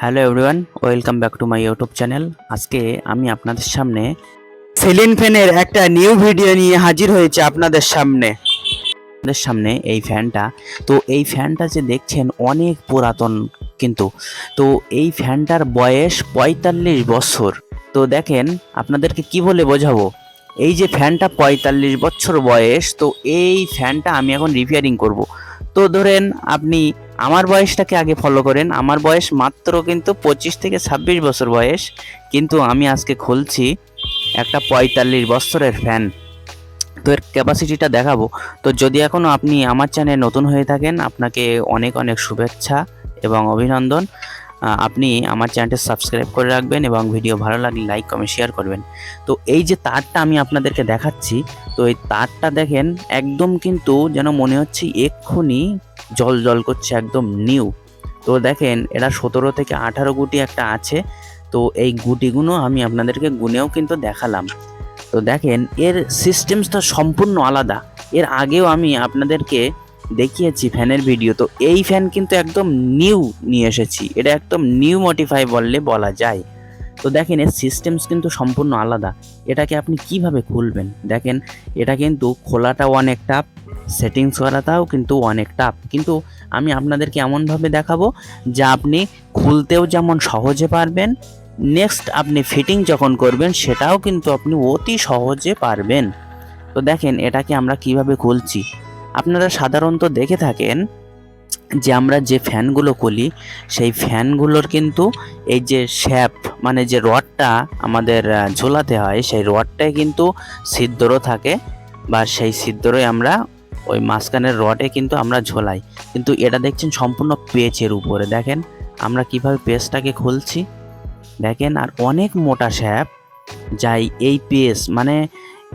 Hello everyone, welcome back to my YouTube channel. আজকে আমি আপনাদের সামনে সিলিং ফ্যানের একটা নিউ ভিডিও নিয়ে হাজির হয়েছে আপনাদের সামনে এই ফ্যানটা। তো এই ফ্যানটা যে দেখছেন অনেক পুরাতন, কিন্তু তো এই ফ্যানটার বয়স ৪৫ বছর। তো দেখেন আপনাদেরকে কি বলে বোঝাবো, এই যে ফ্যানটা ৪৫ বছর বয়স, তো এই ফ্যানটা আমি এখন রিপেয়ারিং করব। তো ধরেন আপনি আমার বয়সটাকে আগে ফলো করেন। আমার বয়স মাত্র কিন্তু 25 থেকে 26 বছর বয়স, কিন্তু আমি আজকে খুলছি একটা ৪৫ বছরের ফ্যান। তো এর ক্যাপাসিটিটা দেখাবো। তো যদি এখনও আপনি আমার চ্যানেলে নতুন হয়ে থাকেন, আপনাকে অনেক অনেক শুভেচ্ছা এবং অভিনন্দন। আপনি আমার চ্যানেলটা সাবস্ক্রাইব করে রাখবেন এবং ভিডিও ভালো লাগলে লাইক কমেন্ট শেয়ার করবেন। তো এই যে তারটা আমি আপনাদেরকে দেখাচ্ছি, তো এই তারটা দেখেন একদম কিন্তু যেন মনে হচ্ছে এক্ষুনি জল জল করছে, একদম নিউ। তো দেখেন এটা 17 থেকে 18 গুটি একটা আছে। তো এই গুটিগুলো আমি আপনাদেরকে গুনেও কিন্তু দেখালাম। তো দেখেন এর সিস্টেমসটা সম্পূর্ণ আলাদা। এর আগেও আমি আপনাদেরকে দেখিয়েছি ফ্যানের ভিডিও। তো এই ফ্যান কিন্তু একদম নিউ নিয়ে এসেছি, এটা একদম নিউ মডিফাই বললে বলা যায়। তো দেখেন এর সিস্টেমস কিন্তু সম্পূর্ণ আলাদা। এটাকে আপনি কিভাবে খুলবেন, দেখেন এটা কিন্তু খোলাটাও অনেক টাফ, সেটিংস করাটাও কিন্তু অনেক টাফ। কিন্তু আমি আপনাদেরকে এমনভাবে দেখাবো যা আপনি খুলতেও যেমন সহজে পারবেন, নেক্সট আপনি ফিটিং যখন করবেন সেটাও কিন্তু আপনি অতি সহজে পারবেন। তো দেখেন এটাকে আমরা কিভাবে খুলছি। আপনারা সাধারণত দেখে থাকেন যে আমরা যে ফ্যানগুলো খুলি, সেই ফ্যানগুলোর কিন্তু এই যে শ্যাপ মানে যে রডটা আমাদের ঝোলাতে হয়, সেই রডটাই কিন্তু ছিদ্র থাকে, বা সেই ছিদ্রই আমরা ওই মাঝখানের রডে কিন্তু আমরা ঝোলাই। কিন্তু এটা দেখছেন সম্পূর্ণ পেচের উপরে। দেখেন আমরা কিভাবে পেচটাকে খুলছি, দেখেন আর অনেক মোটা শ্যাপ যাই এই পেস, মানে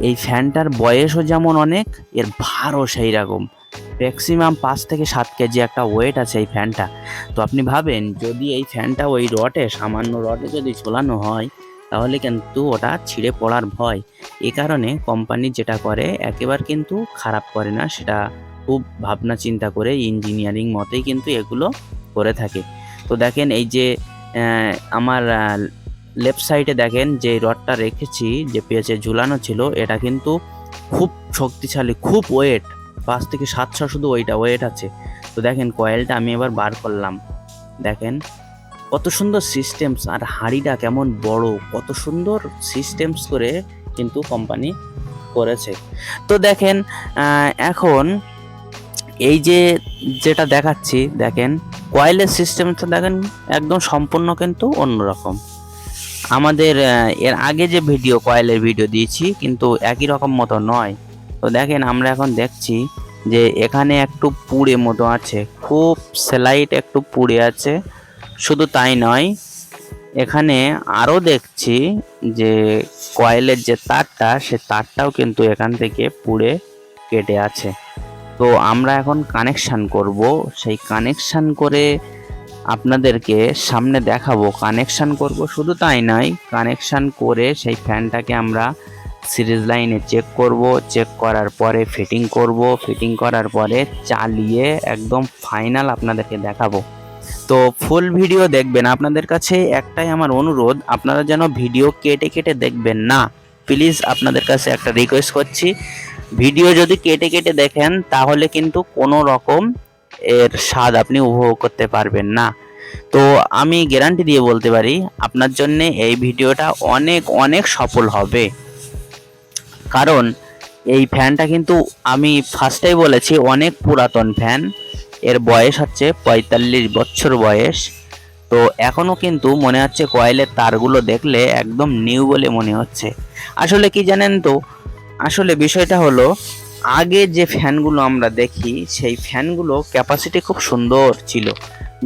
এই ফ্যানটার বয়সও যেমন অনেক, এর ভারও সেই রকম। ম্যাক্সিমাম 5 থেকে 7 কেজি একটা ওয়েট আছে এই ফ্যানটা। তো আপনি ভাবেন যদি এই ফ্যানটা ওই রডে, সামান্য রডে যদি ঝোলানো হয়, তাহলে কিন্তু ওটা ছিঁড়ে পড়ার ভয়। এ কারণে কোম্পানি যেটা করে একেবারে কিন্তু খারাপ করে না, সেটা খুব ভাবনা চিন্তা করে ইঞ্জিনিয়ারিং মতেই কিন্তু এগুলো করে থাকে। তো দেখেন এই যে আমার লেফট সাইডে দেখেন যে রডটা রেখেছি, যে পেঁচে ঝুলানো ছিল, এটা কিন্তু খুব শক্তিশালী, খুব ওয়েট, 5 থেকে 700 শুধু ওয়েট আছে। তো দেখেন কয়েলটা আমি এবার বার করলাম, দেখেন কত সুন্দর সিস্টেমস, আর হাঁড়িটা কেমন বড়, কত সুন্দর সিস্টেমস করে কিন্তু কোম্পানি করেছে। তো দেখেন এখন এই যে যেটা দেখাচ্ছি, দেখেন কয়েলের সিস্টেমটা দেখেন একদম সম্পূর্ণ কিন্তু অন্যরকম। আমাদের এর আগে যে কয়েলের ভিডিও দিয়েছি কিন্তু একই রকম মতো নয়। তো দেখেন আমরা এখন দেখছি যে এখানে একটু পুড়ে মতো আছে, খুব স্লাইট একটু পুড়ে আছে। শুধু তাই নয়, এখানে আরও দেখছি যে কয়েলের যে তারটা, সে তারটাও কিন্তু এখান থেকে পুড়ে কেটে আছে। তো আমরা এখন কানেকশান করব, সেই কানেকশান করে আপনাদেরকে সামনে দেখাবো। কানেকশান করব, শুধু তাই নয়, কানেকশান করে সেই ফ্যানটাকে আমরা সিরিজ লাইনে চেক করব, চেক করার পরে ফিটিং করব, ফিটিং করার পরে চালিয়ে একদম ফাইনাল আপনাদেরকে দেখাবো। তো ফুল ভিডিও দেখবেন। আপনাদের কাছে একটাই আমার অনুরোধ, আপনারা যেন ভিডিও কেটে কেটে দেখবেন না, প্লিজ আপনাদের কাছে একটা রিকোয়েস্ট করছি। ভিডিও যদি কেটে কেটে দেখেন তাহলে কিন্তু কোনো রকম এর স্বাদ আপনি উপভোগ করতে পারবেন না। তো আমি গ্যারান্টি দিয়ে বলতে পারি আপনার জন্য এই ভিডিওটা অনেক অনেক সফল হবে। কারণ এই ফ্যানটা কিন্তু আমি ফার্স্টেই বলেছি অনেক পুরাতন ফ্যান, এর বয়স হচ্ছে ৪৫ বছর বয়স। তো এখনও কিন্তু মনে হচ্ছে কয়েলের তারগুলো দেখলে একদম নিউ বলে মনে হচ্ছে। আসলে কি জানেন তো, আসলে বিষয়টা হলো আগে যে ফ্যানগুলো আমরা দেখি সেই ফ্যানগুলো ক্যাপাসিটি খুব সুন্দর ছিল,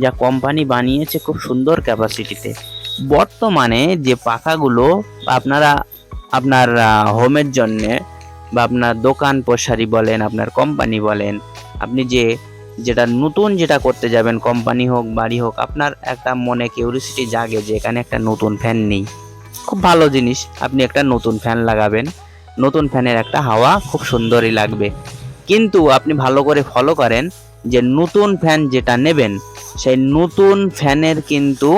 যা কোম্পানি বানিয়েছে খুব সুন্দর ক্যাপাসিটিতে। বর্তমানে যে পাখাগুলো আপনারা আপনার হোমের জন্যে বা আপনার দোকান প্রসারী বলেন, আপনার কোম্পানি বলেন, আপনি যেটা নতুন যেটা করতে যাবেন, কোম্পানি হোক বাড়ি হোক, আপনার একটা মনে কিউরিওসিটি জাগে যে এখানে একটা নতুন ফ্যান নেই। খুব ভালো জিনিস, আপনি একটা নতুন ফ্যান লাগাবেন, নতুন ফ্যানের একটা হাওয়া খুব সুন্দরই লাগবে। কিন্তু আপনি ভালো করে ফলো করেন যে নতুন ফ্যান যেটা নেবেন, সেই নতুন ফ্যানের কিন্তু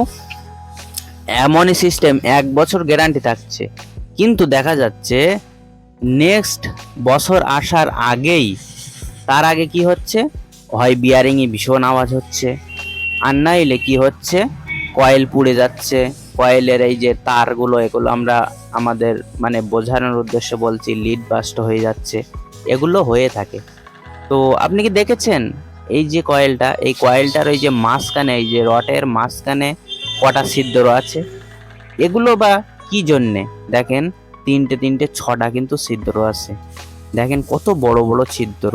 এমনই সিস্টেম 1 বছর গ্যারান্টি থাকছে, কিন্তু দেখা যাচ্ছে নেক্সট বছর আসার আগেই, তার আগে কি হচ্ছে, হয় বিয়ারিংয়ে ভীষণ আওয়াজ হচ্ছে, আর নাইলে কি হচ্ছে, কয়েল পুড়ে যাচ্ছে, কয়েলের এই যে তারগুলো এগুলো আমরা আমাদের মানে বোঝানোর উদ্দেশ্যে বলছি, লিড বাস্ট হয়ে যাচ্ছে, এগুলো হয়ে থাকে। তো আপনি কি দেখেছেন এই যে কয়েলটা, এই কয়েলটার ওই যে মাঝখানে, এই যে রটের মাঝখানে কটা ছিদ্র আছে, এগুলো বা কি জন্যে? দেখেন তিনটে তিনটে ছটা কিন্তু ছিদ্র আছে, দেখেন কত বড় বড় ছিদ্র।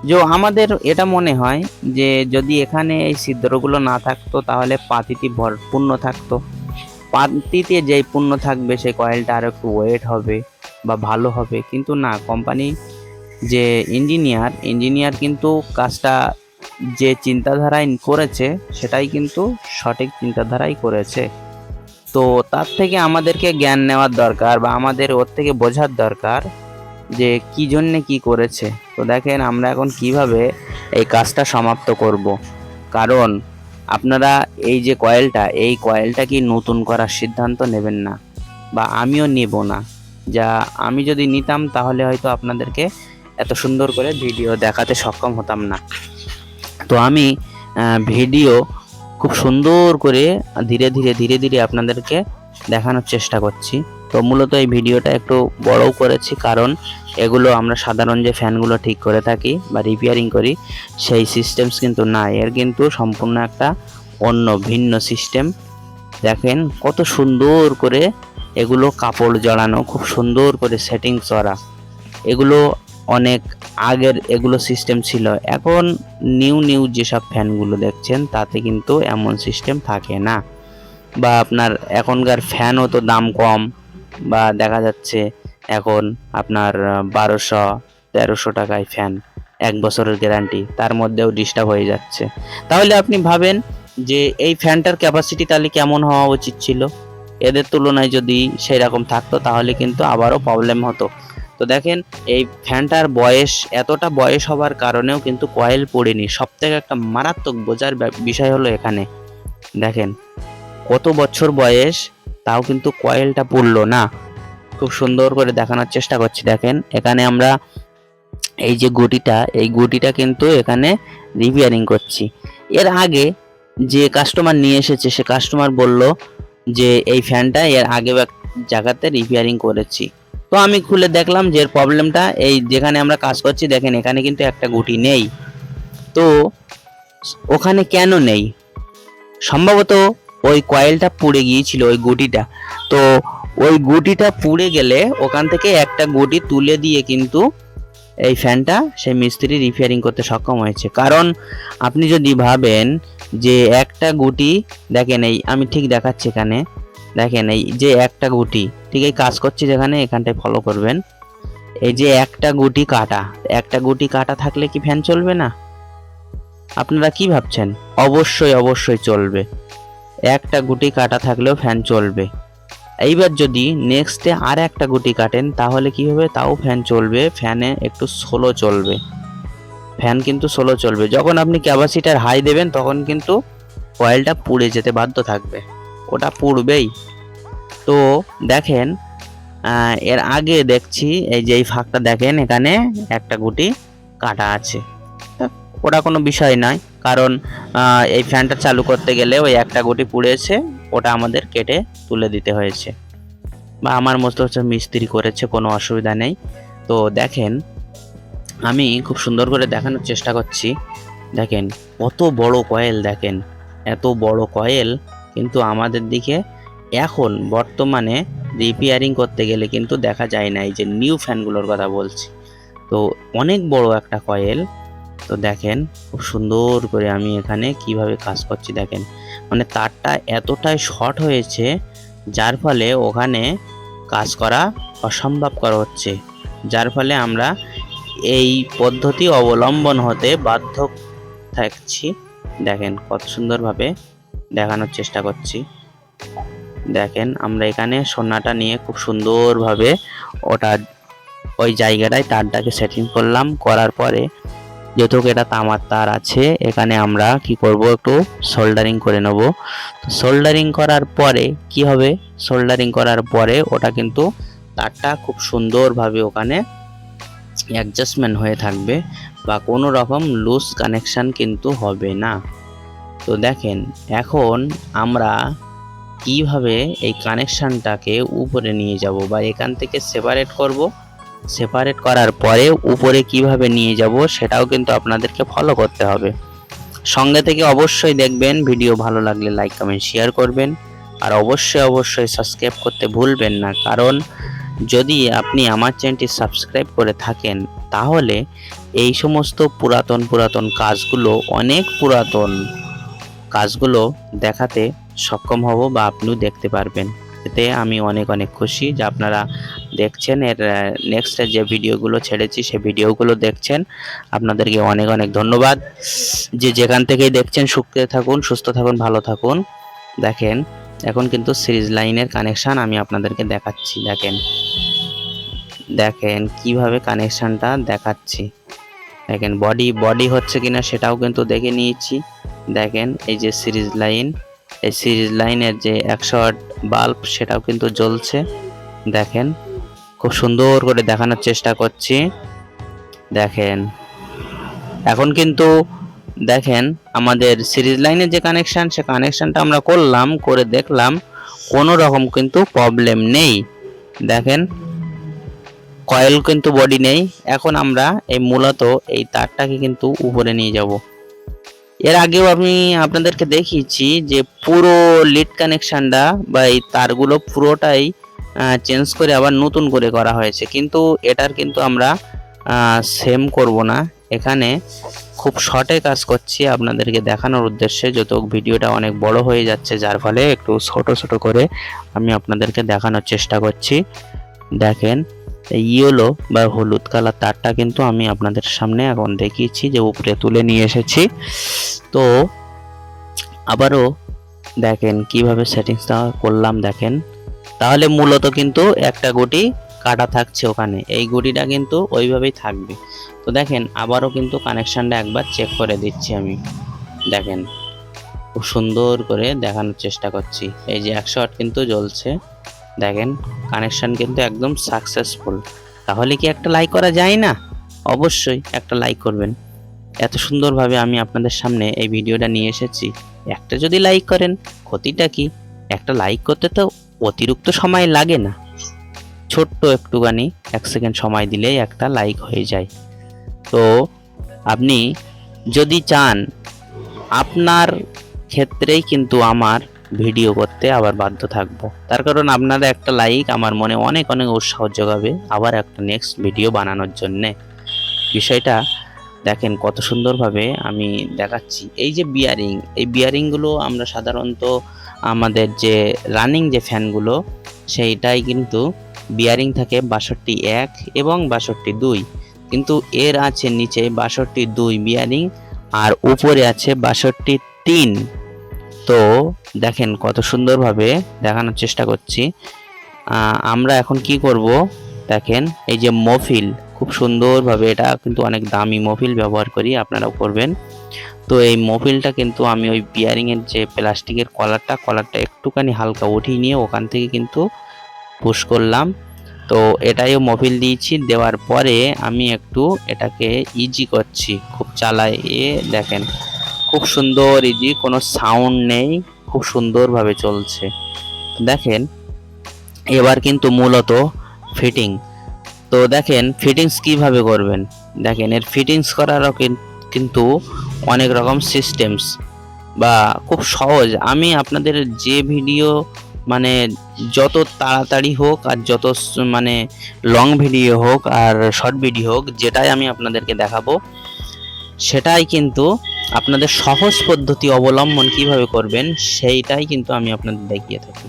যে আমাদের এটা মনে হয় যে যদি এখানে এই ছিদ্রগুলো না থাকতো তাহলে পাতিটি পূর্ণ থাকতো, পাতিতে যেই পূর্ণ থাকবে সেই কয়েলটা আরো একটু ওয়েট হবে বা ভালো হবে, কিন্তু না, কোম্পানি যে ইঞ্জিনিয়ার কিন্তু কাজটা যে চিন্তাধারায় করেছে সেটাই কিন্তু সঠিক চিন্তাধারাই করেছে। তো তার থেকে আমাদেরকে জ্ঞান নেওয়ার দরকার বা আমাদের ওর থেকে বোঝার দরকার যে কি জন্যে কি করেছে। তো দেখেন আমরা এখন কিভাবে এই কাজটা সমাপ্ত করব, কারণ আপনারা এই যে এই কয়েলটা কি নতুন করার সিদ্ধান্ত নেবেন না, বা আমিও নেব না। যা আমি যদি নিতাম তাহলে হয়তো আপনাদেরকে এত সুন্দর করে ভিডিও দেখাতে সক্ষম হতাম না। তো আমি ভিডিও খুব সুন্দর করে ধীরে ধীরে আপনাদেরকে দেখানোর চেষ্টা করছি। তো মূলত এই ভিডিওটা একটু বড়ও করেছি, কারণ এগুলো আমরা সাধারণ যে ফ্যানগুলো ঠিক করে থাকি বা রিপেয়ারিং করি সেই সিস্টেমস কিন্তু না, এর কিন্তু সম্পূর্ণ একটা অন্য ভিন্ন সিস্টেম। দেখেন কত সুন্দর করে এগুলো কাপড় জড়ানো, খুব সুন্দর করে সেটিংস করা, এগুলো অনেক আগের এগুলো সিস্টেম ছিল। এখন নিউ যেসব ফ্যানগুলো দেখছেন তাতে কিন্তু এমন সিস্টেম থাকে না, বা আপনার এখনকার ফ্যানও তো দাম কম, বা দেখা যাচ্ছে এখন আপনার 1200-1300 টাকায় ফ্যান, 1 বছরের গ্যারান্টি, তার মধ্যেও ডিস্টার্ব হয়ে যাচ্ছে। তাহলে আপনি ভাবেন যে এই ফ্যানটার ক্যাপাসিটি তাহলে কেমন হওয়া উচিত ছিল, এদের তুলনায় যদি সেই রকম থাকতো তাহলে কিন্তু আবারও প্রবলেম হতো। তো দেখেন এই ফ্যানটার বয়স, এতটা বয়স হওয়ার কারণেও কিন্তু কয়েল পড়েনি। সব থেকে একটা মারাত্মক বোঝার বিষয় হলো এখানে দেখেন কত বছর বয়স, তাও কিন্তু কয়েলটা পড়লো না। খুব সুন্দর করে দেখানোর চেষ্টা করছি। দেখেন এখানে আমরা এই যে এই গুটিটা কিন্তু এখানে রিপেয়ারিং করছি। এর আগে যে কাস্টমার নিয়ে এসেছে সে কাস্টমার বলল যে এই ফ্যানটা এর আগে এক জায়গাতে রিপেয়ারিং করেছি। তো আমি খুলে দেখলাম যে এর প্রবলেমটা এই যেখানে আমরা কাজ করছি, দেখেন এখানে কিন্তু একটা গুটি নেই। তো ওখানে কেন নেই? সম্ভবত ওই কয়েলটা পুড়ে গিয়েছিল, ওই গুটিটা। তো ওই গুটিটা পুড়ে গেলে ওখান থেকে একটা গুটি তুলে দিয়ে কিন্তু এই ফ্যানটা সেই মিস্ত্রি রিপেয়ারিং করতে সক্ষম হয়েছে। কারণ আপনি যদি ভাবেন যে একটা গুটি, দেখেন এই আমি ঠিক দেখাচ্ছি এখানে, দেখেন এই যে একটা গুটি, ঠিক এই কাজ করছি যেখানে, এখানটায় ফলো করবেন, এই যে একটা গুটি কাটা থাকলে কি ফ্যান চলবে না? আপনারা কি ভাবছেন? অবশ্যই চলবে, একটা গুটি কাটা থাকলেও ফ্যান চলবে। এইবার যদি নেক্সটে আর একটা গুটি কাটেন তাহলে কি হবে? তাও ফ্যান চলবে, ফ্যানে একটু স্লো চলবে, ফ্যান কিন্তু স্লো চলবে। যখন আপনি ক্যাপাসিটার হাই দেবেন তখন কিন্তু কয়েলটা পুড়ে যেতে বাধ্য থাকবে, ওটা পুড়বেই। তো দেখেন এর আগে দেখছি এই যে এই ফাঁকটা দেখেন এখানে একটা গুটি কাটা আছে, ওটা কোনো বিষয় নয়, কারণ এই ফ্যানটা চালু করতে গেলে ওই একটা গুটি পুড়েছে, ওটা আমাদের কেটে তুলে দিতে হয়েছে, বা আমার মতো হচ্ছে মিস্ত্রি করেছে, কোনো অসুবিধা নেই। তো দেখেন আমি খুব সুন্দর করে দেখানোর চেষ্টা করছি। দেখেন কত বড় কয়েল, দেখেন এত বড় কয়েল কিন্তু আমাদের দিকে এখন বর্তমানে রিপেয়ারিং করতে গেলে কিন্তু দেখা যায় না। এই যে নিউ ফ্যানগুলোর কথা বলছি, তো অনেক বড় একটা কয়েল। তো দেখেন খুব সুন্দর করে আমি এখানে কিভাবে কাজ করছি, দেখেন মানে তারটা এতটাই শর্ট হয়েছে যার ফলে ওখানে কাজ করা অসম্ভবকর হচ্ছে, যার ফলে আমরা এই পদ্ধতি অবলম্বন হতে বাধ্য থাকছি। দেখেন কত সুন্দরভাবে দেখানোর চেষ্টা করছি। দেখেন আমরা এখানে সোনাটা নিয়ে খুব সুন্দরভাবে ওটা ওই জায়গাটায় তারটাকে সেটিং করলাম, করার পরে যেহেতু এটা তামার তার আছে, এখানে আমরা কি করব, একটু সোল্ডারিং করে নেব। সোল্ডারিং করার পরে কি হবে, সোল্ডারিং করার পরে ওটা কিন্তু তারটা খুব সুন্দরভাবে ওখানে অ্যাডজাস্টমেন্ট হয়ে থাকবে বা কোনো রকম লুজ কানেকশান কিন্তু হবে না। তো দেখেন এখন আমরা কিভাবে এই কানেকশানটাকে উপরে নিয়ে যাব বা এখান থেকে সেপারেট করব। সেপারেট করার পরে উপরে কিভাবে নিয়ে যাব সেটাও কিন্তু আপনাদেরকে ফলো করতে হবে। সঙ্গে থেকে অবশ্যই দেখবেন। ভিডিও ভালো লাগলে লাইক কমেন্ট শেয়ার করবেন, আর অবশ্যই সাবস্ক্রাইব করতে ভুলবেন না। কারণ যদি আপনি আমার চ্যানেলটি সাবস্ক্রাইব করে থাকেন তাহলে এই সমস্ত পুরাতন কাজগুলো, অনেক পুরাতন কাজগুলো দেখাতে সক্ষম হব বা আপনিও দেখতে পারবেন। এতে আমি অনেক খুশি যে আপনারা দেখছেন। এর নেক্সট যে ভিডিওগুলো ছেড়েছি সেই ভিডিওগুলো দেখছেন। আপনাদেরকে অনেক ধন্যবাদ। যে যেখান থেকেই দেখছেন সুখে থাকুন, সুস্থ থাকুন, ভালো থাকুন। দেখেন এখন কিন্তু সিরিজ লাইনের কানেকশান আমি আপনাদেরকে দেখাচ্ছি। দেখেন কিভাবে কানেকশানটা দেখাচ্ছি। দেখেন বডি হচ্ছে কিনা সেটাও কিন্তু দেখে নিয়েছি। দেখেন এই যে সিরিজ লাইন, এই সিরিজ লাইনের যে 100 ওয়াট বাল্ব সেটাও কিন্তু জ্বলছে। দেখেন খুব সুন্দর করে দেখানোর চেষ্টা করছি। দেখেন এখন কিন্তু দেখেন আমাদের সিরিজ লাইনের যে কানেকশান, সে কানেকশানটা আমরা করলাম, করে দেখলাম কোনো রকম কিন্তু প্রবলেম নেই। দেখেন কয়েল কিন্তু বডি নেই। এখন আমরা এই মূলত এই তারটাকে কিন্তু উপরে নিয়ে যাব। এর আগেও আমি আপনাদেরকে দেখিয়েছি যে পুরো লিড কানেকশানটা বা এই তারগুলো পুরোটাই চেঞ্জ করে আবার নতুন করে করা হয়েছে, কিন্তু এটার কিন্তু আমরা সেম করব না। এখানে খুব শর্টে কাজ করছি আপনাদেরকে দেখানোর উদ্দেশ্যে, যত ভিডিওটা অনেক বড় হয়ে যাচ্ছে, যার ফলে একটু ছোট করে আমি আপনাদেরকে দেখানোর চেষ্টা করছি। দেখেন ইয়েলো বা হলুদ কালার তারটা কিন্তু আমি আপনাদের সামনে এখন দেখিয়েছি যে উপরে তুলে নিয়ে এসেছি। তো আবারও দেখেন কিভাবে সেটিংসটা করলাম। দেখেন তাহলে মূলত কিন্তু একটা গুটি কাটা থাকছে ওখানে, এই গুটিটা কিন্তু ওইভাবেই থাকবে। তো দেখেন আবারও কিন্তু কানেকশানটা একবার চেক করে দিচ্ছি আমি। দেখেন খুব সুন্দর করে দেখানোর চেষ্টা করছি। এই যে 100 ওয়াট কিন্তু জ্বলছে। দেখেন কানেকশান কিন্তু একদম সাকসেসফুল। তাহলে কি একটা লাইক করা যায় না? অবশ্যই একটা লাইক করবেন। এত সুন্দরভাবে আমি আপনাদের সামনে এই ভিডিওটা নিয়ে এসেছি, একটা যদি লাইক করেন ক্ষতিটা কি? একটা লাইক করতে তো অতিরিক্ত সময় লাগে না, ছোট্ট একটুখানি 1 সেকেন্ড সময় দিলেই একটা লাইক হয়ে যায়। তো আপনি যদি চান, আপনার ক্ষেত্রেই কিন্তু আমার ভিডিও করতে আবার বাধ্য থাকবো, তার কারণ আপনাদের একটা লাইক আমার মনে অনেক উৎসাহ যোগাবে আবার একটা নেক্সট ভিডিও বানানোর জন্যে। বিষয়টা দেখেন কত সুন্দরভাবে আমি দেখাচ্ছি। এই যে বিয়ারিং, এই বিয়ারিংগুলো আমরা সাধারণত আমাদের যে রানিং যে ফ্যানগুলো সেইটাই কিন্তু বিয়ারিং থাকে 62.1 এবং 62.2, কিন্তু এর আছে নিচে 62.2 বিয়ারিং আর উপরে আছে 62.3। তো দেখেন কত সুন্দরভাবে দেখানোর চেষ্টা করছি। আমরা এখন কি করব, দেখেন এই যে মফিল, খুব সুন্দরভাবে, এটা কিন্তু অনেক দামি মফিল ব্যবহার করি, আপনারাও করবেন। তো এই মফিলটা কিন্তু আমি ওই বিয়ারিংয়ের যে প্লাস্টিকের কলারটা একটুখানি হালকা উঠিয়ে নিয়ে ওখান থেকে কিন্তু পুশ করলাম। তো এটাইও মফিল দিয়েছি, দেওয়ার পরে আমি একটু এটাকে ইজি করছি, খুব চালায়ে। দেখেন খুব সুন্দর ইজি, কোনো সাউন্ড নেই, খুব সুন্দরভাবে চলছে। দেখেন এবার কিন্তু মূলত ফিটিং। তো দেখেন ফিটিংস কিভাবে করবেন। দেখেন এর ফিটিংস করারও কিন্তু অনেক রকম সিস্টেমস বা খুব সহজ। আমি আপনাদের যে ভিডিও মানে যত তাড়াতাড়ি হোক আর যত মানে লং ভিডিও হোক আর শর্ট ভিডিও হোক, যেটাই আমি আপনাদেরকে দেখাবো সেটাই কিন্তু আপনাদের সহজ পদ্ধতি অবলম্বন কিভাবে করবেন সেইটাই কিন্তু আমি আপনাদের দেখিয়ে থাকি,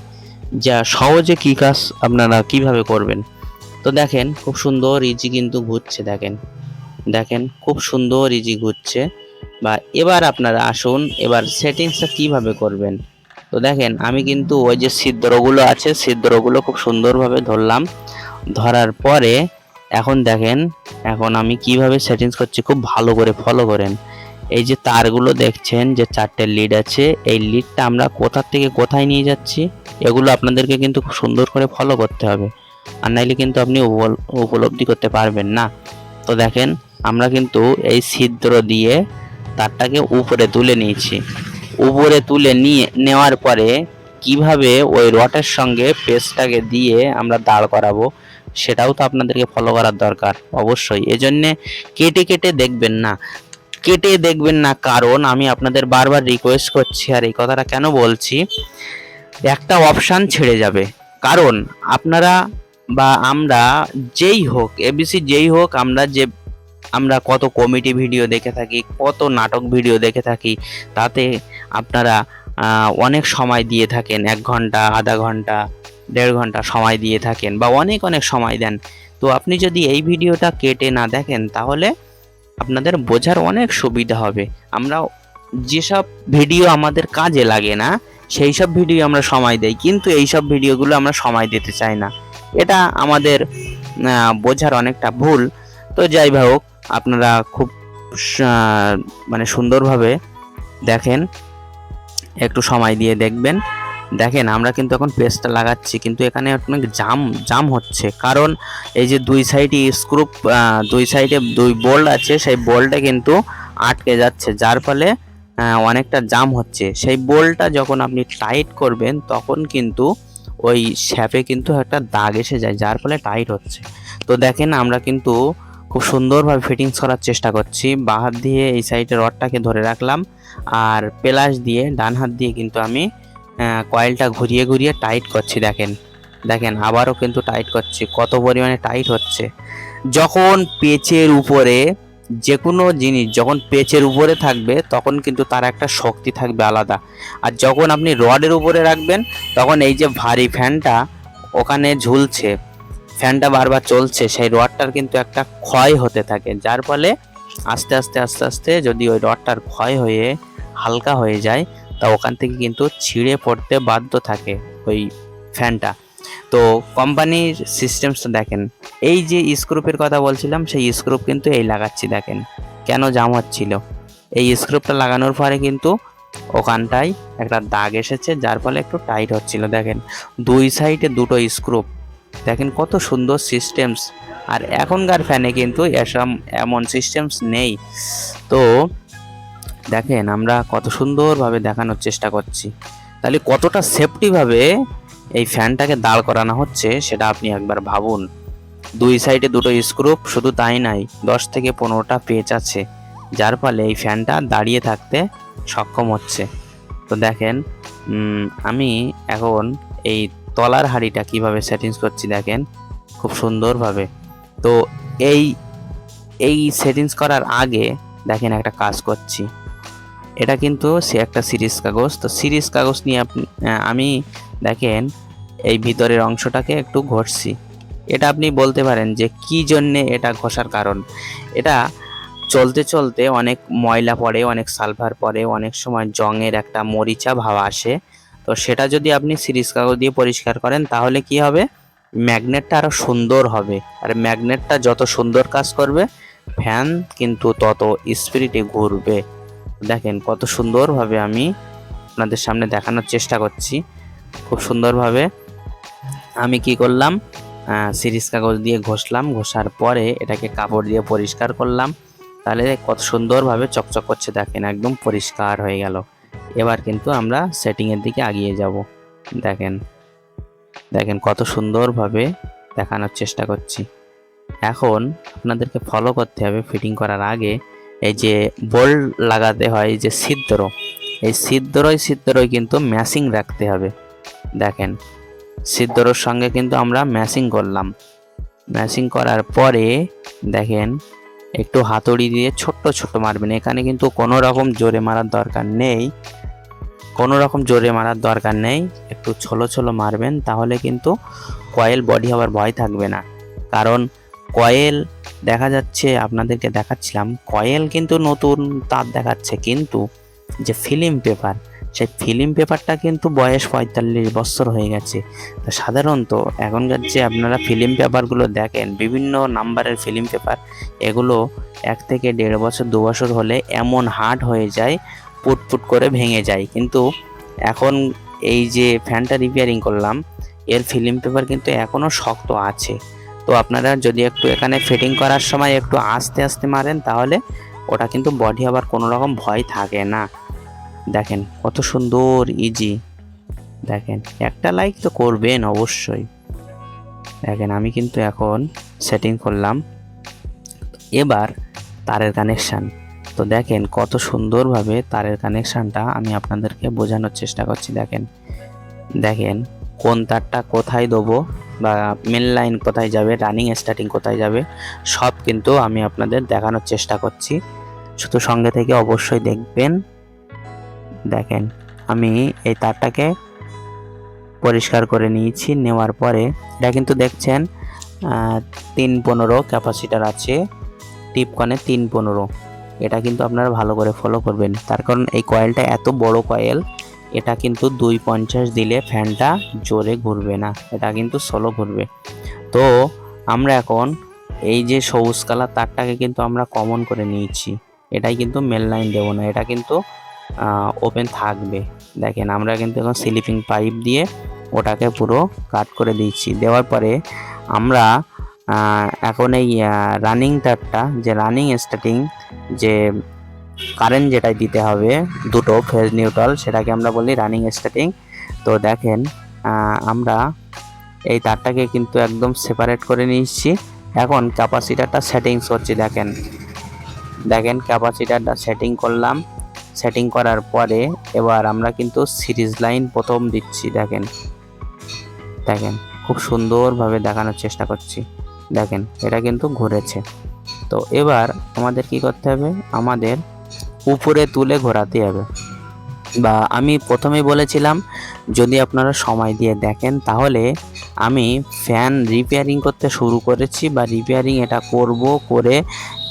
যা সহজে কি কাজ আপনারা কিভাবে করবেন। তো দেখেন খুব সুন্দর ইজি কিন্তু ঘুরছে। দেখেন খুব সুন্দর ইজি ঘুরছে। বা এবার আপনারা আসুন, এবার সেটিংসটা কিভাবে করবেন। তো দেখেন আমি কিন্তু ওই যে ছিদ্রগুলো আছে, ছিদ্রগুলো খুব সুন্দরভাবে ধরলাম। ধরার পরে এখন দেখেন, এখন আমি কিভাবে সেটিংস করছি, খুব ভালো করে ফলো করেন। এই যে তারগুলো দেখছেন যে 4টে লিড আছে, এই লিডটা আমরা কোথা থেকে কোথায় নিয়ে যাচ্ছি এগুলো আপনাদেরকে কিন্তু খুব সুন্দর করে ফলো করতে হবে, আর নাইলে কিন্তু আপনি উপলব্ধি করতে পারবেন না। তো দেখেন আমরা কিন্তু এই ছিদ্র দিয়ে তারটাকে উপরে তুলে নিয়েছি। উপরে তুলে নেওয়ার পরে কিভাবে ওই রডের সঙ্গে পেস্টটাকে দিয়ে আমরা দাঁড় করাবো সেটাও তো আপনাদেরকে ফলো করার দরকার অবশ্যই। এজন্যে কেটে কেটে দেখবেন না, কেটে দেখবেন না, কারণ আমি আপনাদের বারবার রিকোয়েস্ট করছি, আর এই কথাটা কেন বলছি, একটা অপশান ছেড়ে যাবে। কারণ আপনারা বা আমরা যেই হোক, এবিসি যেই হোক, আমরা কত কমেডি ভিডিও দেখে থাকি, কত নাটক ভিডিও দেখে থাকি, তাতে আপনারা অনেক সময় দিয়ে থাকেন, 1 ঘন্টা, আধা ঘন্টা, 1.5 ঘন্টা সময় দিয়ে থাকেন, বা অনেক অনেক সময় দেন। তো আপনি যদি এই ভিডিওটা কেটে না দেখেন তাহলে আপনাদের বোঝার অনেক সুবিধা হবে। আমরা যেসব ভিডিও আমাদের কাজে লাগে না সেই সব ভিডিও আমরা সময় দেই, কিন্তু এই সব ভিডিওগুলো আমরা সময় দিতে চাই না, এটা আমাদের বোঝার অনেকটা ভুল। তো যাই হোক, আপনারা খুব মানে সুন্দরভাবে দেখেন, একটু সময় দিয়ে দেখবেন। দেখেন আমরা কিন্তু এখন পেস্টটা লাগাচ্ছি, কিন্তু এখানে অনেক জাম হচ্ছে, কারণ এই যে দুই সাইডে স্ক্রু, দুই সাইডে 2 বোল্ট আছে, সেই বোল্টে কিন্তু আটকে যাচ্ছে, যার ফলে অনেকটা জাম হচ্ছে। সেই বোল্টটা যখন আপনি টাইট করবেন তখন কিন্তু ওই শ্যাপে কিন্তু একটা দাগ এসে যায়, যার ফলে টাইট হচ্ছে। তো দেখেন আমরা কিন্তু খুব সুন্দরভাবে ফিটিংস করার চেষ্টা করছি। বাঁ হাত দিয়ে এই সাইডে রডটাকে ধরে রাখলাম, আর প্লাস দিয়ে ডান হাত দিয়ে কিন্তু আমি কয়েলটা ঘুরিয়ে ঘুরিয়ে টাইট করছি। দেখেন আবারও কিন্তু টাইট করছি, কত পরিমাণে টাইট হচ্ছে। যখন পেচের উপরে যে কোনো জিনিস যখন পেচের উপরে থাকবে তখন কিন্তু তার একটা শক্তি থাকবে আলাদা, আর যখন আপনি রডের উপরে রাখবেন তখন এই যে ভারী ফ্যানটা ওখানে ঝুলছে, ফ্যানটা বারবার চলছে, সেই রডটার কিন্তু একটা ক্ষয় হতে থাকে, যার ফলে আস্তে আস্তে আস্তে আস্তে যদি ওই রডটার ক্ষয় হয়ে হালকা হয়ে যায় তা ওখান থেকে কিন্তু ছিঁড়ে পড়তে বাধ্য থাকে ওই ফ্যানটা। তো কোম্পানির সিস্টেমসটা দেখেন, এই যে স্ক্রুপের কথা বলছিলাম সেই স্ক্রুপ কিন্তু এই লাগাচ্ছি, দেখেন কেন জাম হচ্ছিল। এই স্ক্রুপটা লাগানোর পরে কিন্তু ওখানটায় একটা দাগ এসেছে, যার ফলে একটু টাইট হচ্ছিল। দেখেন দুই সাইডে 2টো স্ক্রুপ, দেখেন কত সুন্দর সিস্টেমস। আর এখনকার ফ্যানে কিন্তু এমন সিস্টেমস নেই। তো দেখেন আমরা কত সুন্দরভাবে দেখানোর চেষ্টা করছি, তাহলে কতটা সেফটিভাবে এই ফ্যানটাকে দাঁড় করানো হচ্ছে সেটা আপনি একবার ভাবুন। দুই সাইডে 2টো স্ক্রুপ, শুধু তাই নাই 10 থেকে 15টা পেচ আছে, যার ফলে এই ফ্যানটা দাঁড়িয়ে থাকতে সক্ষম হচ্ছে। তো দেখেন আমি এখন এই তলার হাঁড়িটা কিভাবে সেটিংস করছি, দেখেন খুব সুন্দরভাবে। তো এই সেটিংস করার আগে দেখেন একটা কাজ করছি, এটা কিন্তু সে একটা সিরিজ কাগজ। তো সিরিজ কাগজ নিয়ে আমি দেখেন এই ভিতরের অংশটাকে একটু ঘষছি। এটা আপনি বলতে পারেন যে কি জন্যে এটা ঘষার কারণ, এটা চলতে চলতে অনেক ময়লা পড়ে, অনেক সালফার পড়ে, অনেক সময় জংয়ের একটা মরিচা ভাব আসে। তো সেটা যদি আপনি সিরিজ কাগজ দিয়ে পরিষ্কার করেন তাহলে কি হবে, ম্যাগনেটটা আরও সুন্দর হবে, আর ম্যাগনেটটা যত সুন্দর কাজ করবে ফ্যান কিন্তু তত স্পিডে ঘুরবে। দেখেন কত সুন্দরভাবে আমি আপনাদের সামনে দেখানোর চেষ্টা করছি। খুব সুন্দরভাবে আমি কি করলাম, সিরিজ কাগজ দিয়ে ঘষলাম, ঘষার পরে এটাকে কাপড় দিয়ে পরিষ্কার করলাম, তাহলে কত সুন্দরভাবে চকচক করছে, দেখেন একদম পরিষ্কার হয়ে গেল। এবার কিন্তু আমরা সেটিংয়ের দিকে এগিয়ে যাব। দেখেন কত সুন্দরভাবে দেখানোর চেষ্টা করছি। এখন আপনাদেরকে ফলো করতে হবে ফিটিং করার আগে, এই যে বোল্ট লাগাতে হয়, এই যে ছিদ্র, এই ছিদ্রই কিন্তু ম্যাচিং রাখতে হবে। দেখেন ছিদ্রর সঙ্গে কিন্তু আমরা ম্যাচিং করলাম, ম্যাচিং করার পরে দেখেন একটু হাতুড়ি দিয়ে ছোট্ট ছোট্ট মারবেন। এখানে কিন্তু কোনো রকম জোরে মারার দরকার নেই, একটু ছোলো ছোলো মারবেন, তাহলে কিন্তু কয়েল বডি হওয়ার ভয় থাকবে না। কারণ কয়েল দেখা যাচ্ছে, আপনাদেরকে দেখাচ্ছিলাম, কয়েল কিন্তু নতুন তার দেখাচ্ছে, কিন্তু যে ফিল্ম পেপার সেই ফিল্ম পেপারটা কিন্তু বয়স 45 বছর হয়ে গেছে। তো সাধারণত এখনকার যে আপনারা ফিল্ম পেপারগুলো দেখেন, বিভিন্ন নাম্বারের ফিল্ম পেপার, এগুলো 1 থেকে 1.5 বছর 2 বছর হলে এমন হার্ড হয়ে যায়, পুটপুট করে ভেঙে যায়। কিন্তু এখন এই যে ফ্যানটা রিপেয়ারিং করলাম, এর ফিল্ম পেপার কিন্তু এখনও শক্ত আছে। তো আপনারা যদি একটু এখানে ফিটিং করার সময় একটু আস্তে আস্তে মারেন, তাহলে ওটা কিন্তু বডি আবার কোনো রকম ভয় থাকে না। দেখেন কত সুন্দর ইজি। দেখেন একটা লাইক তো করবেন অবশ্যই। দেখেন আমি কিন্তু এখন সেটিং করলাম, এবার তারের কানেকশান। তো দেখেন কত সুন্দরভাবে তারের কানেকশানটা আমি আপনাদেরকে বোঝানোর চেষ্টা করছি। দেখেন কোন তারটা কোথায় দেবো, বা মেন লাইন কোথায় যাবে, রানিং স্টার্টিং কোথায় যাবে, সব কিন্তু আমি আপনাদের দেখানোর চেষ্টা করছি। শুধু সঙ্গে থেকে অবশ্যই দেখবেন। দেখেন আমি এই তারটাকে পরিষ্কার করে নিয়েছি। নেওয়ার পরে এটা কিন্তু দেখছেন 315 ক্যাপাসিটার আছে, টিপকনে 315। এটা কিন্তু আপনারা ভালো করে ফলো করবেন, তার কারণ এই কয়েলটা এত বড় কয়েল, এটা কিন্তু 250 দিলে ফ্যানটা জোরে ঘুরবে না, এটা কিন্তু স্লো ঘুরবে। তো আমরা এখন এই যে সবুজ কালার তারটাকে কিন্তু আমরা কমন করে নিয়েছি, এটাই কিন্তু মেল লাইন দেবো না, এটা কিন্তু ওপেন থাকবে। দেখেন আমরা কিন্তু এখন স্লিপিং পাইপ দিয়ে ওটাকে পুরো কাট করে দিচ্ছি। দেওয়ার পরে আমরা এখন এই রানিং তারটা, যে রানিং স্টার্টিং যে কারেন্ট যেটা দিতে হবে, দুটো ফেজ নিউট্রাল, সেটাকে আমরা বলি রানিং স্টার্টিং। তো দেখেন আমরা এই তারটাকে কিন্তু একদম সেপারেট করে নিচ্ছি। এখন ক্যাপাসিটারটা সেটিংস করছি। দেখেন ক্যাপাসিটারটা সেটিং করলাম। সেটিং করার পরে এবার আমরা কিন্তু সিরিজ লাইন প্রথম দিচ্ছি। দেখেন খুব সুন্দরভাবে দেখানোর চেষ্টা করছি। দেখেন এটা কিন্তু ঘুরেছে। তো এবার আমাদের কি করতে হবে, আমাদের উপরে তুলে ঘোরাতে হবে। বা আমি প্রথমেই বলেছিলাম, যদি আপনারা সময় দিয়ে দেখেন, তাহলে আমি ফ্যান রিপেয়ারিং করতে শুরু করেছি, বা রিপেয়ারিং এটা করব, করে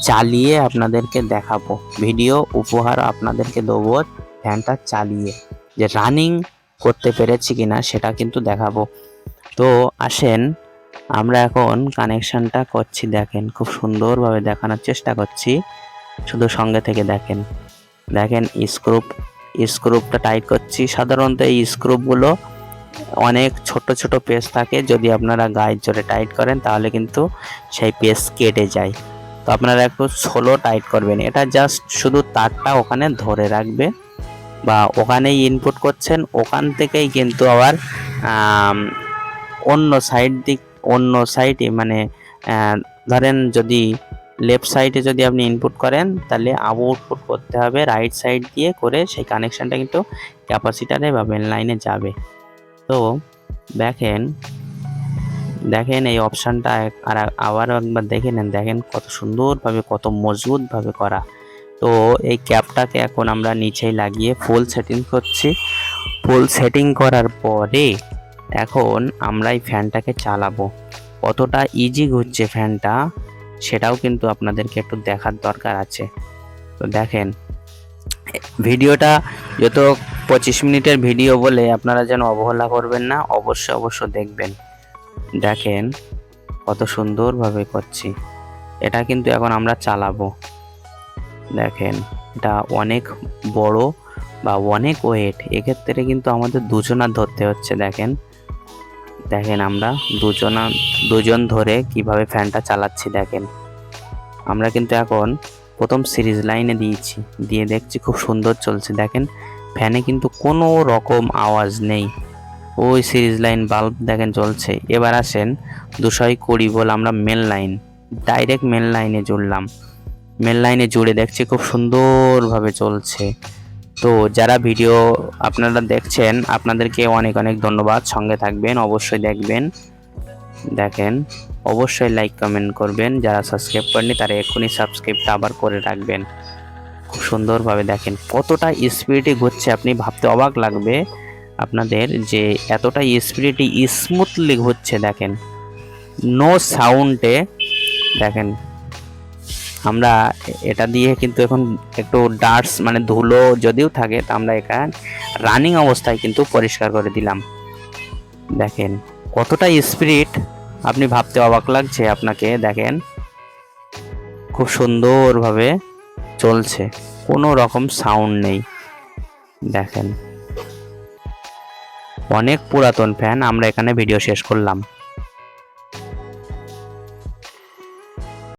চালিয়ে আপনাদেরকে দেখাবো। ভিডিও উপহার আপনাদেরকে দেবো ফ্যানটা চালিয়ে, যে রানিং করতে পেরেছি কিনা সেটা কিন্তু দেখাবো। তো আসেন আমরা এখন কানেকশানটা করছি। দেখেন খুব সুন্দরভাবে দেখানোর চেষ্টা করছি, শুধু সঙ্গে থেকে দেখেন স্ক্রুপটা টাইট করছি। সাধারণত এই স্ক্রুপগুলো অনেক ছোট ছোট পেস থাকে, যদি আপনারা গায়ের জোরে টাইট করেন তাহলে কিন্তু সেই পেস কেটে যায়। তো আপনারা একটু স্লো টাইট করবেন, এটা জাস্ট শুধু তারটা ওখানে ধরে রাখবে, বা ওখানেই ইনপুট করছেন, ওখান থেকেই কিন্তু আবার অন্য সাইডে মানে ধরেন যদি লেফট সাইডে যদি আপনি ইনপুট করেন, তাহলে আউটপুট করতে হবে রাইট সাইড দিয়ে করে, সেই কানেকশানটা কিন্তু ক্যাপাসিটারে বা মেন লাইনে যাবে। তো দেখেন এই অপশানটা আবারও একবার দেখে নেন। দেখেন কত সুন্দরভাবে, কত মজবুতভাবে করা। তো এই ক্যাপটাকে এখন আমরা নিচেই লাগিয়ে ফুল সেটিং করছি। ফুল সেটিং করার পরে এখন আমরা এই ফ্যানটাকে চালাবো। কতটা ইজি ঘুরছে ফ্যানটা, সেটাও কিন্তু আপনাদেরকে একটু দেখার দরকার আছে। তো দেখেন ভিডিওটা যত 25 মিনিটের ভিডিও বলে আপনারা যেন অবহেলা করবেন না, অবশ্যই দেখবেন। দেখেন কত সুন্দরভাবে করছি, এটা কিন্তু এখন আমরা চালাবো। দেখেন এটা অনেক বড় বা অনেক ওয়েট, এক্ষেত্রে কিন্তু আমাদের দুজনার ধরতে হচ্ছে। দেখেন আমরা দুজন ধরে কিভাবে ফ্যানটা চালাচ্ছি। দেখেন আমরা কিন্তু এখন প্রথম সিরিজ লাইনে দিয়ে দেখছি খুব সুন্দর চলছে। দেখেন ফ্যানে কিন্তু কোনো রকম আওয়াজ নেই, ওই সিরিজ লাইন বাল্ব দেখেন জ্বলছে। এবার আসেন 220 ভোল্ট আমরা ডাইরেক্ট মেন লাইনে জুড়লাম। মেন লাইনে জুড়ে দেখছি খুব সুন্দরভাবে চলছে। তো যারা ভিডিও আপনারা দেখছেন, আপনাদেরকে অনেক ধন্যবাদ। সঙ্গে থাকবেন, অবশ্যই দেখবেন। দেখেন অবশ্যই লাইক কমেন্ট করবেন, যারা সাবস্ক্রাইব করেনি তারা এক্ষুনি সাবস্ক্রাইবটা আবার করে রাখবেন। খুব সুন্দরভাবে দেখেন কতটা স্পিডে ঘুরছে, আপনি ভাবতে অবাক লাগবে আপনাদের যে এতটা স্পিডে স্মুথলি ঘুরছে। দেখেন নো সাউন্ডে। দেখেন আমরা এটা দিয়ে কিন্তু এখন একটু ডাস্ট মানে ধুলো যদিও থাকে, তা আমরা এখানে রানিং অবস্থায় কিন্তু পরিষ্কার করে দিলাম। দেখেন কতটা স্পিড, আপনি ভাবতে অবাক লাগছে আপনাকে। দেখেন খুব সুন্দরভাবে চলছে, কোনো রকম সাউন্ড নেই। দেখেন অনেক পুরাতন ফ্যান, আমরা এখানে ভিডিও শেষ করলাম।